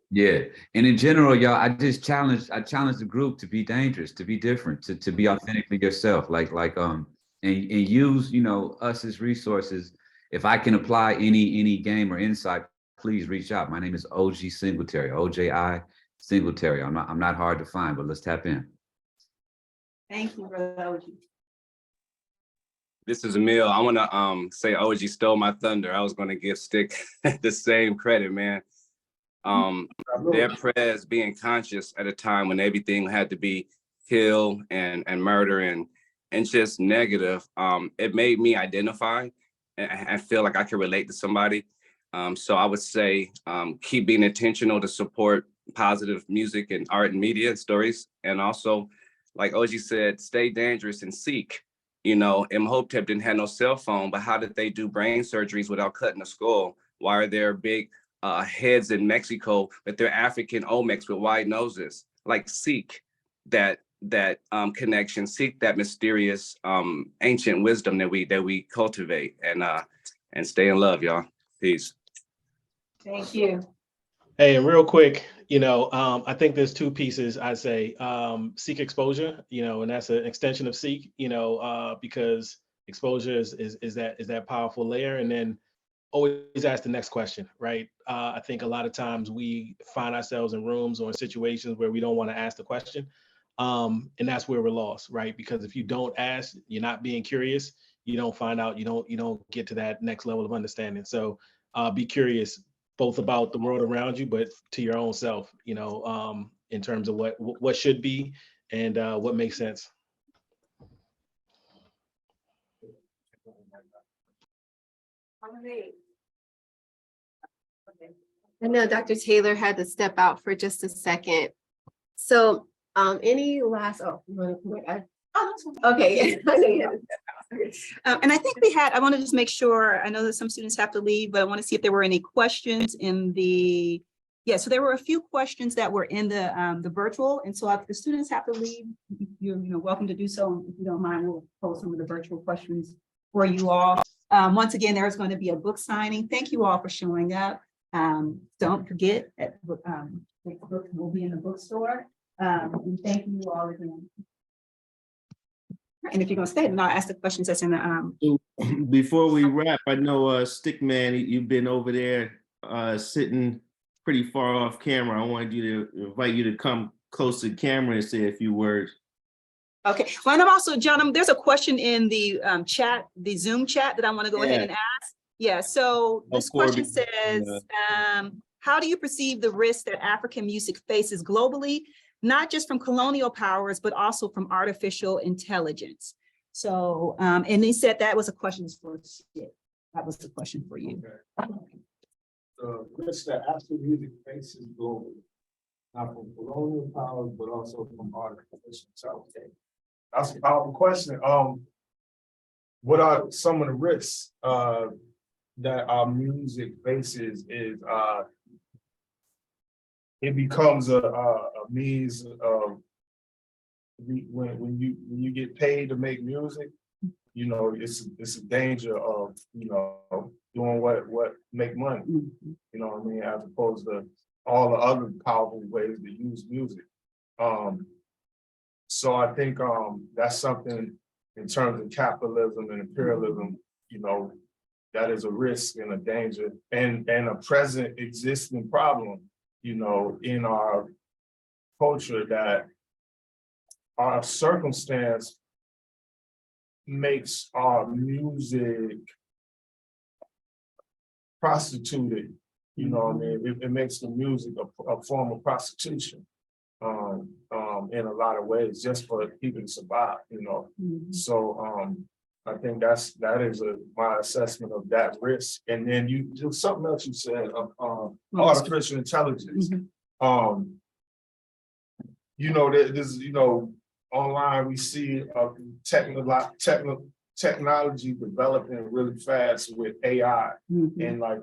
Speaker 6: Yeah, and in general, y'all, I challenge the group to be dangerous, to be different, to be authentically yourself, and and use, you know, us as resources. If I can apply any game or insight, please reach out. My name is Oji Singletary, OJI Singletary. I'm not hard to find, but let's tap in.
Speaker 3: Thank you, Brother Oji.
Speaker 7: This is Amil. I want to say Oji stole my thunder. I was going to give Stic the same credit, man. Their prayers being conscious at a time when everything had to be kill and murder and just negative. It made me identify and feel like I could relate to somebody. So I would say keep being intentional to support positive music and art and media and stories. And also, like Oji said, stay dangerous and seek. You know, Imhotep didn't have no cell phone, but how did they do brain surgeries without cutting a skull? Why are there big heads in Mexico, but they're African Olmecs with wide noses? Like, seek that connection, seek that mysterious ancient wisdom that we cultivate, and stay in love, y'all. Peace.
Speaker 3: Thank you.
Speaker 5: Hey, and real quick, you know, I think there's two pieces. I say seek exposure, you know, and that's an extension of seek, you know, because exposure is that powerful layer, and then always ask the next question, right? I think a lot of times we find ourselves in rooms or in situations where we don't want to ask the question, and that's where we're lost, right? Because if you don't ask, you're not being curious. You don't find out. You don't get to that next level of understanding. So be curious, both about the world around you, but to your own self, you know, in terms of what should be and what makes sense.
Speaker 1: I know Dr. Taylor had to step out for just a second. So any last, oh, you want to, okay. I know you had to step out.
Speaker 3: And I think I want to just make sure, I know that some students have to leave, but I want to see if there were any questions in the, yeah, so there were a few questions that were in the virtual. And so if the students have to leave, you're welcome to do so. If you don't mind, we'll post some of the virtual questions for you all. Once again, there's going to be a book signing. Thank you all for showing up. Don't forget that the book will be in the bookstore. And thank you all again. And if you're gonna stay, then I'll ask the questions that's in the
Speaker 2: Before we wrap, I know Stick Man, you've been over there sitting pretty far off camera. I wanted you to invite you to come close to the camera and say a few words.
Speaker 3: Okay. Well, and I'm also, John, there's a question in the chat, the Zoom chat, that I want to go ahead and ask. Yeah. So this question says, how do you perceive the risk that African music faces globally, not just from colonial powers, but also from artificial intelligence? So, and he said that was a question for Stic. That was the question for you.
Speaker 4: Okay. The risk that African music faces globally, not from colonial powers, but also from artificial intelligence. That's a powerful question. What are some of the risks that our music faces? Is it becomes a means of when you get paid to make music, you know, it's a danger of, you know, doing what make money, you know what I mean, as opposed to all the other powerful ways to use music. So I think that's something in terms of capitalism and imperialism, you know, that is a risk and a danger and a present existing problem, you know, in our culture, that our circumstance makes our music prostituted, you know what I mean? It makes the music a form of prostitution in a lot of ways, just for people to survive, you know? So I think that is my assessment of that risk. And then you something else you said, artificial intelligence. You know, there's, you know, online we see technology developing really fast with AI and like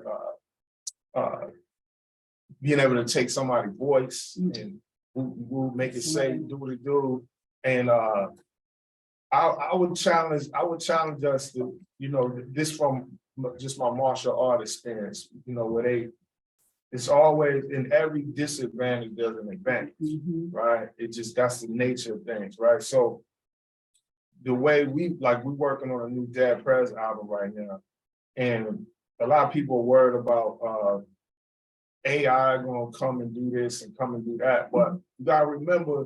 Speaker 4: being able to take somebody's voice and we'll make it say do what it do. And I would challenge us to, you know, this from just my martial art experience, you know, where it's always in every disadvantage there's an advantage, right? It just, that's the nature of things, right? So the way we working on a new Dad Prez album right now. And a lot of people are worried about AI gonna come and do this and come and do that. But you gotta remember,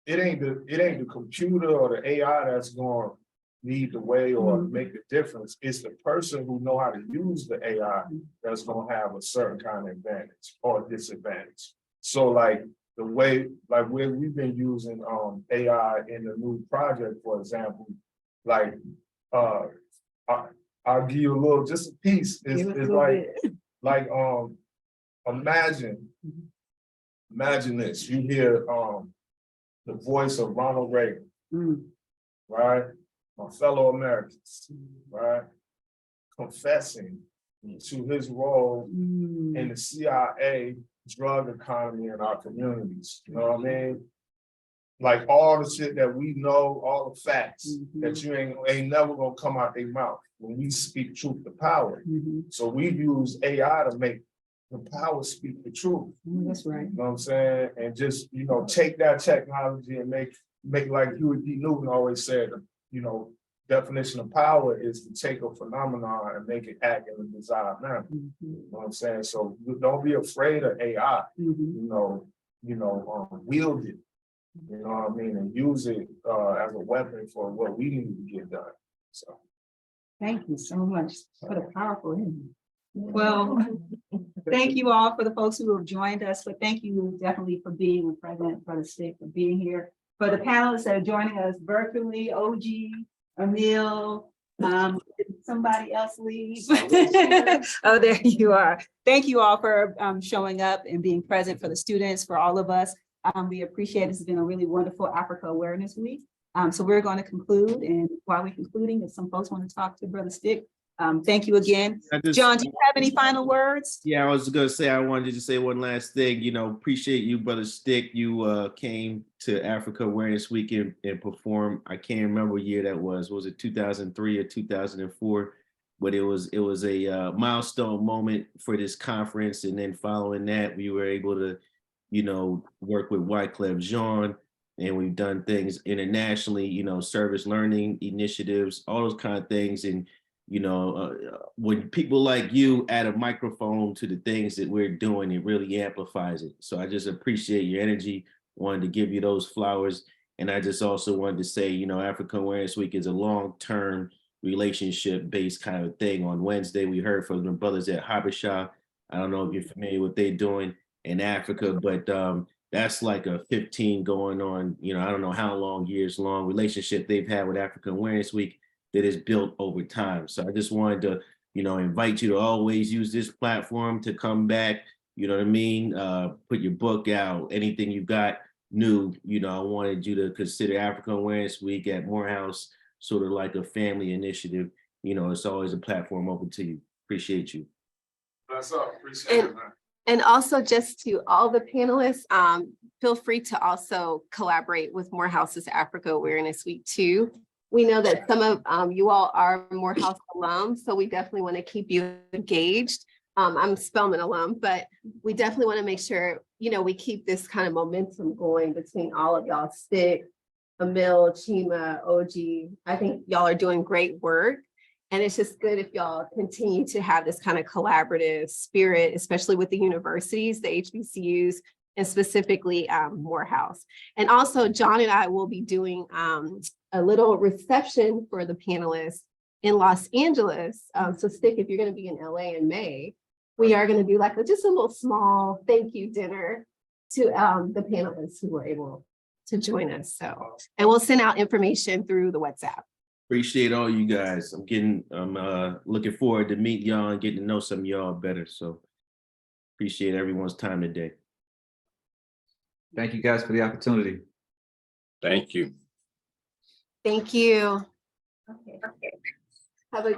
Speaker 4: it ain't the computer or the AI that's gonna lead the way or make the difference. It's the person who know how to use the AI that's gonna have a certain kind of advantage or disadvantage. So like the way, like where we've been using AI in the new project, for example, like I'll give you a little, just a piece. It's like imagine this. You hear the voice of Ronald Reagan, right? My fellow Americans, right? Confessing to his role in the CIA drug economy in our communities. You know what I mean? Like all the shit that we know, all the facts that you ain't never gonna come out their mouth when we speak truth to power. So we use AI to make the power speak the truth.
Speaker 3: That's right.
Speaker 4: You know what I'm saying? And just, take that technology and make like Huey P. Newton always said, definition of power is to take a phenomenon and make it act in a desired manner. You know what I'm saying? So don't be afraid of AI, wield it, you know what I mean? And use it as a weapon for what we need to get done, so.
Speaker 3: Thank you so much. What a powerful image. Well, thank you all for the folks who have joined us, but thank you definitely for being present, Brother Stic, for being here. For the panelists that are joining us virtually, Oji, Amil, somebody else leave. Oh, there you are. Thank you all for showing up and being present, for the students, for all of us. We appreciate it. This has been a really wonderful Africa Awareness Week. So we're going to conclude, and while we're concluding, if some folks want to talk to Brother Stic, thank you again. John, do you have any final words?
Speaker 2: Yeah, I was gonna say, I wanted to say one last thing, appreciate you, Brother Stic. You came to Africa Awareness Week and performed. I can't remember what year that was. Was it 2003 or 2004? But it was a milestone moment for this conference. And then following that, we were able to, work with Wyclef Jean, and we've done things internationally, service learning initiatives, all those kind of things. And when people like you add a microphone to the things that we're doing, it really amplifies it. So I just appreciate your energy. Wanted to give you those flowers. And I just also wanted to say, Africa Awareness Week is a long-term relationship-based kind of thing. On Wednesday, we heard from the brothers at Habesha. I don't know if you're familiar with what they're doing in Africa, but that's like a 15 going on, I don't know how long, years long relationship they've had with Africa Awareness Week that is built over time. So I just wanted to, invite you to always use this platform to come back, you know what I mean? Put your book out, anything you got new, I wanted you to consider Africa Awareness Week at Morehouse sort of like a family initiative. It's always a platform open to you. Appreciate you.
Speaker 4: That's all. Appreciate it, man.
Speaker 1: And also, just to all the panelists, feel free to also collaborate with Morehouse's Africa Awareness Week too. We know that some of you all are Morehouse alums, so we definitely want to keep you engaged. I'm Spelman alum, but we definitely want to make sure, we keep this kind of momentum going between all of y'all. Stic, Amil, Chima, Oji. I think y'all are doing great work. And it's just good if y'all continue to have this kind of collaborative spirit, especially with the universities, the HBCUs, and specifically Morehouse. And also, John and I will be doing a little reception for the panelists in Los Angeles. So Stic, if you're going to be in LA in May, we are going to do like just a little small thank you dinner to the panelists who were able to join us. So, and we'll send out information through the WhatsApp.
Speaker 2: Appreciate all you guys. I'm looking forward to meet y'all and getting to know some of y'all better. So appreciate everyone's time today.
Speaker 6: Thank you guys for the opportunity.
Speaker 7: Thank you.
Speaker 1: Thank you. Okay. Have a